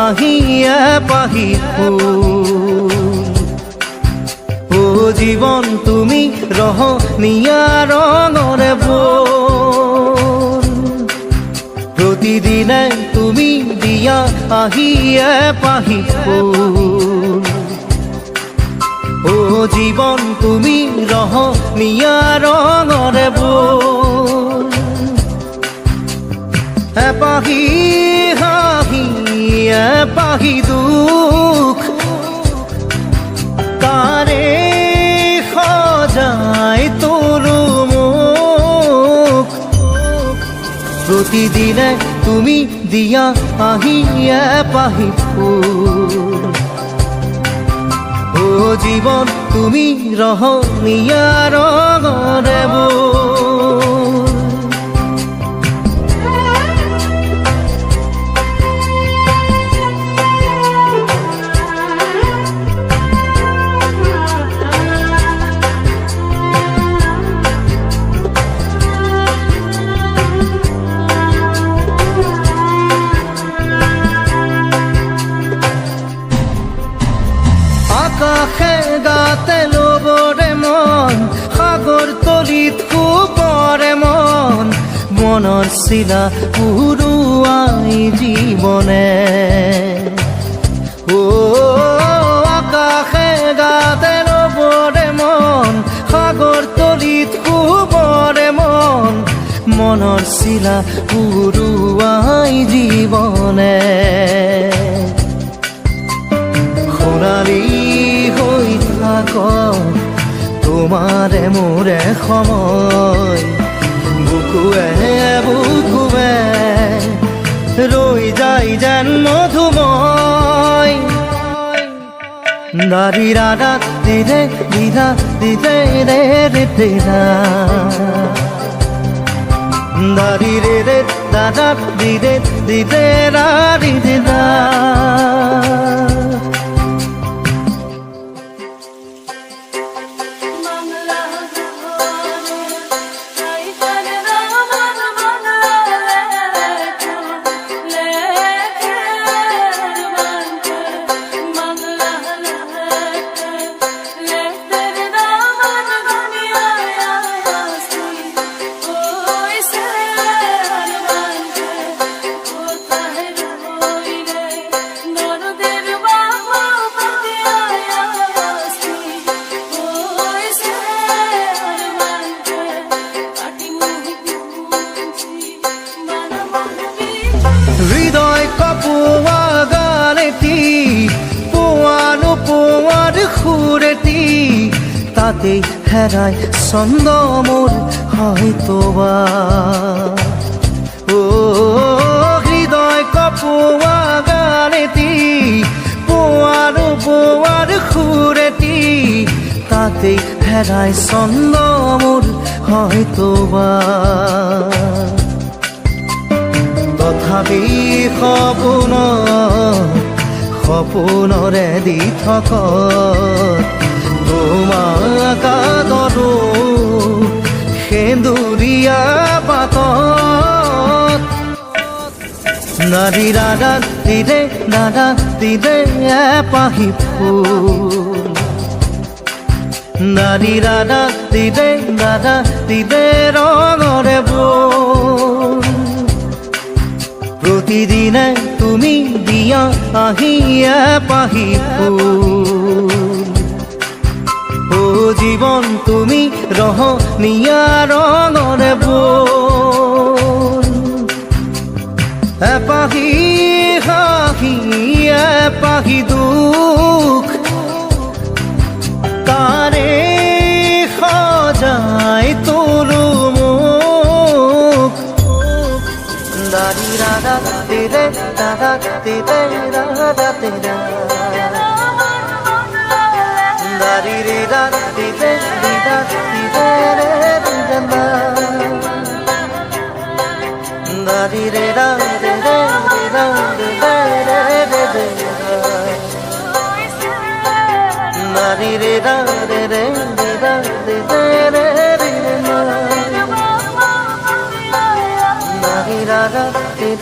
আহিয়া পাহি ফুল। ও জীৱন তুমি ৰহনীয়া ৰঙৰে বল, প্ৰতিদিনে তুমি দিয়া আহিয়া পাহি ফুল। ও জীৱন তুমি ৰহনীয়া ৰঙৰে বল, এপাহি হাঁহি এপাহি দুখ তাৰে সজাই তোলো মোক। প্ৰতিদিনে তুমি দিয়া আহিয়া পাহি ফুল। ও জীৱন তুমি ৰহনীয়া ৰঙৰে বল। আকাশে গাতে ল'বৰে মন, সাগৰ তলিত শুবৰে মন, মনৰ চিলা উৰুৱাই জীৱনে। ও আকাশে গাতে ল'বৰে মন, সাগৰ তলিত শুবৰে মন, মনৰ চিলা উৰুৱাই জীৱনে। সোণালী হৈ থাক তোমাৰে মোৰে সময়, বুকুৱে বুকুৱে ৰৈ যায় যেন মধুময়। দাৰি ৰাধা দিৰে দিদা দিদে ৰে ৰে দিদা, দাৰি ৰে ৰে দাদা দিদে দিদে ৰাৰি দিদা। হৃদয় কপোৱা গানেটি পোৱানো পোৱাৰ সুৰেটি, তাতেই হেৰাই ছন্দ মোৰ হয়তোবা। ও হৃদয় কপোৱা গানেটি পোৱানো পোৱাৰ সুৰেটি, তাতেই হেৰাই ছন্দ মোৰ হয়তোবা। তথাপি সপোন সপোনৰে দি থকা তোমাক আদৰো সেন্দুৰীয়া পাতত। নাৰী ৰাধা দিদে দাদা দিদে এপাহি ফুল, নাৰী ৰাধা দিদে দাদা দিদে ৰঙৰে বল। প্ৰতিদিনে তুমি দিয়া আহিয়া পাহি ফুল। ও জীৱন তুমি ৰহনীয়া ৰঙৰে বল, এপাহি হাঁহি এপাহি দুখ তাৰে সজাই তোলো মোক। দাৰি ৰাধা দিদে দাদা দিদে ৰাধা দিদা, দারি রে দাদা দিদে দিদা দিদে রে দিদা, দারি রে দাদা দিদে দিদা দিদে রে দিদা, দারি রে দাদা দিদে দিদা দিদে রে দিদা, দারি রাধা Na